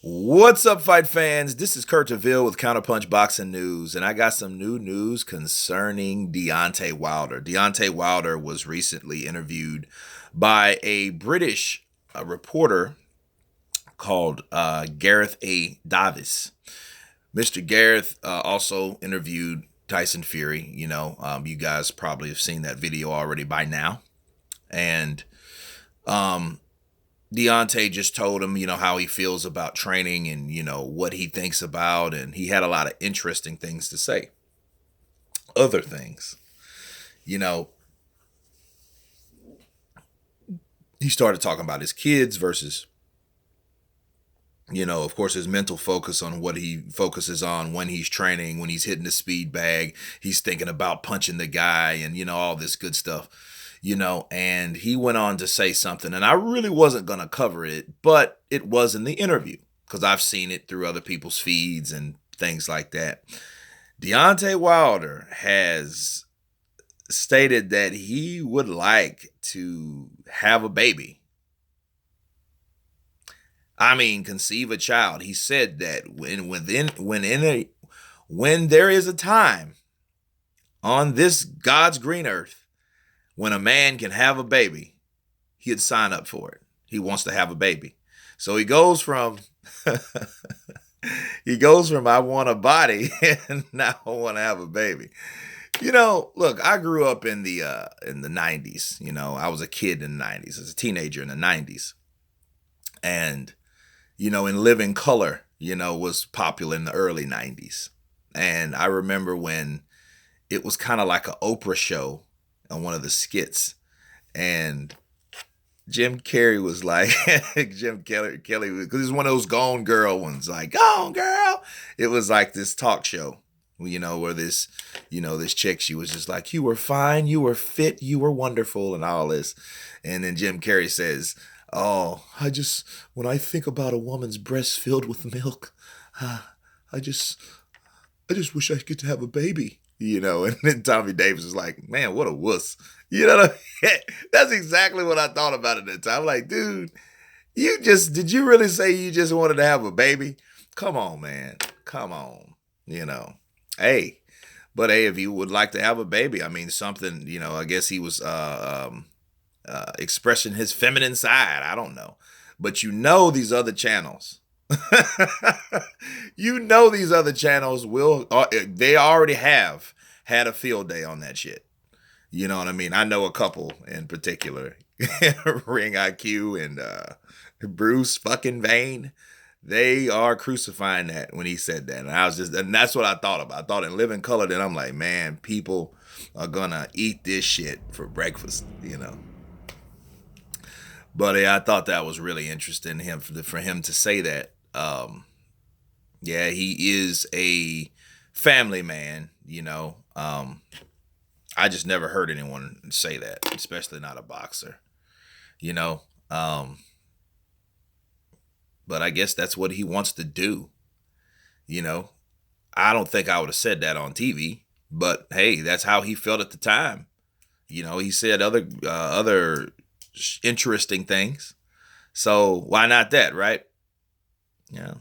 What's up, fight fans? This is Kurt DeVille with Counterpunch Boxing News, and I got some new news concerning Deontay Wilder. Deontay Wilder was recently interviewed by a British reporter called Gareth A. Davis. Mr. Gareth also interviewed Tyson Fury. You guys probably have seen that video already by now. And Deontay just told him, how he feels about training and, what he thinks about. And he had a lot of interesting things to say. Other things, he started talking about his kids versus, of course, his mental focus on what he focuses on when he's training, when he's hitting the speed bag, he's thinking about punching the guy and, all this good stuff. And he went on to say something, and I really wasn't going to cover it, but it was in the interview because I've seen it through other people's feeds and things like that. Deontay Wilder has stated that he would like to have a baby. I mean, conceive a child. He said that when there is a time on this God's green earth when a man can have a baby, he'd sign up for it. He wants to have a baby. So he goes from I want a body and now I want to have a baby. Look, I grew up in the 90s. I was a kid in the 90s, as a teenager in the 90s. And in Living Color, was popular in the early 90s. And I remember when it was kind of like an Oprah show on one of the skits, and Jim Carrey was like, Kelly, because he's one of those Gone Girl ones, like, Gone Girl. It was like this talk show, where this chick, she was just like, you were fine, you were fit, you were wonderful, and all this. And then Jim Carrey says, oh, when I think about a woman's breast filled with milk, I just wish I could have a baby. And then Tommy Davis was like, man, what a wuss. You know what I mean? That's exactly what I thought about it at the time. I'm like, dude, did you really say you just wanted to have a baby? Come on, man. Come on. Hey, but hey, if you would like to have a baby, I mean, something, I guess he was expressing his feminine side. I don't know. But these other channels. These other channels they already have had a field day on that shit. You know what I mean? I know a couple in particular, Ring IQ and Bruce fucking Vane. They are crucifying that when he said that. And that's what I thought about. I thought in Living Color, then I'm like, man, people are gonna eat this shit for breakfast, But I thought that was really interesting for him to say that. Yeah, he is a family man, I just never heard anyone say that, especially not a boxer, but I guess that's what he wants to do. I don't think I would have said that on TV, but hey, that's how he felt at the time. He said other interesting things. So why not that, right? Yeah.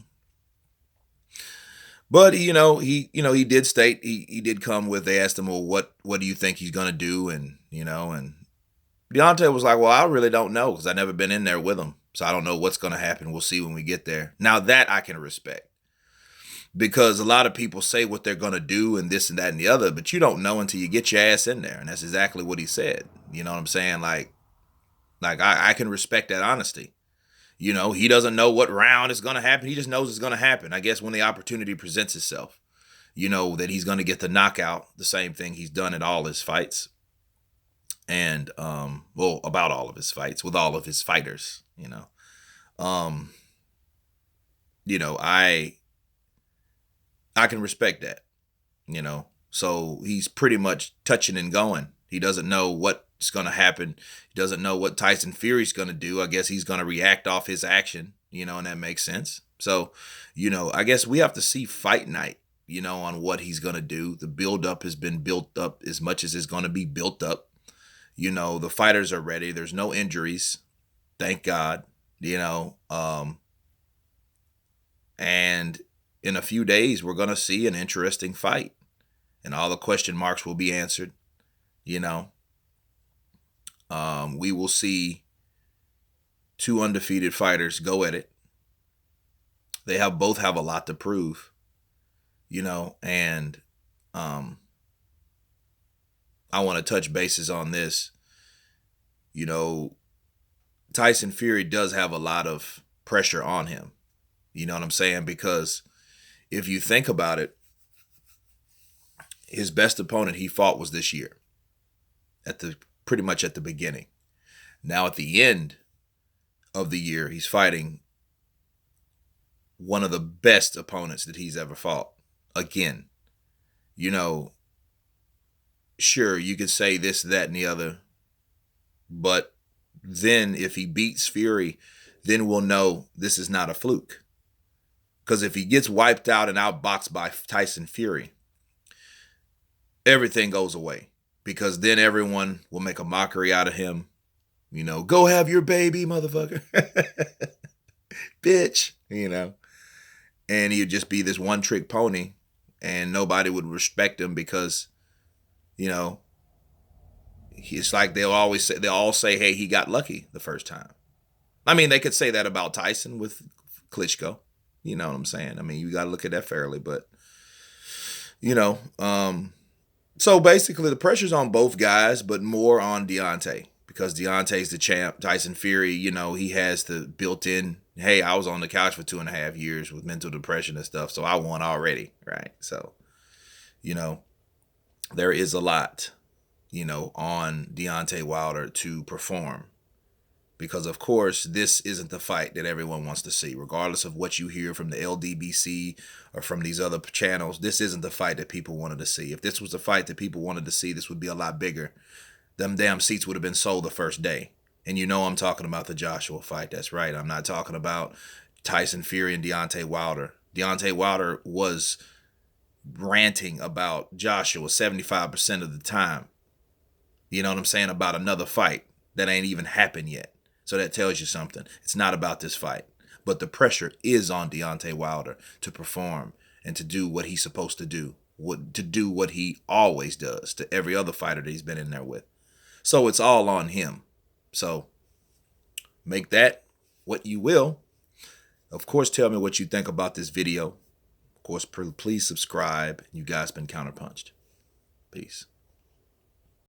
But he did state he did come with. They asked him, well, what do you think he's gonna do? And and Deontay was like, well, I really don't know because I've never been in there with him, so I don't know what's gonna happen. We'll see when we get there. Now that I can respect, because a lot of people say what they're gonna do and this and that and the other, but you don't know until you get your ass in there, and that's exactly what he said. You know what I'm saying? Like I can respect that honesty. He doesn't know what round is going to happen. He just knows it's going to happen. I guess when the opportunity presents itself, that he's going to get the knockout, the same thing he's done at all his fights. And, about all of his fights with all of his fighters, I can respect that, so he's pretty much touching and going. He doesn't know what's going to happen. He doesn't know what Tyson Fury's going to do. I guess he's going to react off his action, and that makes sense. So, I guess we have to see fight night, on what he's going to do. The build-up has been built up as much as it's going to be built up. The fighters are ready. There's no injuries. Thank God. And in a few days, we're going to see an interesting fight. And all the question marks will be answered. You know, we will see two undefeated fighters go at it. They both have a lot to prove, and I want to touch bases on this. Tyson Fury does have a lot of pressure on him. You know what I'm saying? Because if you think about it, his best opponent he fought was this year, pretty much at the beginning. Now at the end of the year, he's fighting one of the best opponents that he's ever fought. Again, sure, you could say this, that, and the other, but then if he beats Fury, then we'll know this is not a fluke. Because if he gets wiped out and outboxed by Tyson Fury, everything goes away. Because then everyone will make a mockery out of him. Go have your baby, motherfucker. Bitch, And he'd just be this one-trick pony, and nobody would respect him because, it's like they'll all say, hey, he got lucky the first time. I mean, they could say that about Tyson with Klitschko. You know what I'm saying? I mean, you got to look at that fairly, but, so basically the pressure's on both guys, but more on Deontay because Deontay's the champ. Tyson Fury, he has the built-in, hey, I was on the couch for 2.5 years with mental depression and stuff, so I won already, right? So, there is a lot, on Deontay Wilder to perform. Because, of course, this isn't the fight that everyone wants to see. Regardless of what you hear from the LDBC or from these other channels, this isn't the fight that people wanted to see. If this was the fight that people wanted to see, this would be a lot bigger. Them damn seats would have been sold the first day. And I'm talking about the Joshua fight. That's right. I'm not talking about Tyson Fury and Deontay Wilder. Deontay Wilder was ranting about Joshua 75% of the time. You know what I'm saying? About another fight that ain't even happened yet. So that tells you something. It's not about this fight. But the pressure is on Deontay Wilder to perform and to do what he's supposed to do. To do what he always does to every other fighter that he's been in there with. So it's all on him. So make that what you will. Of course, tell me what you think about this video. Of course, please subscribe. You guys been counterpunched. Peace.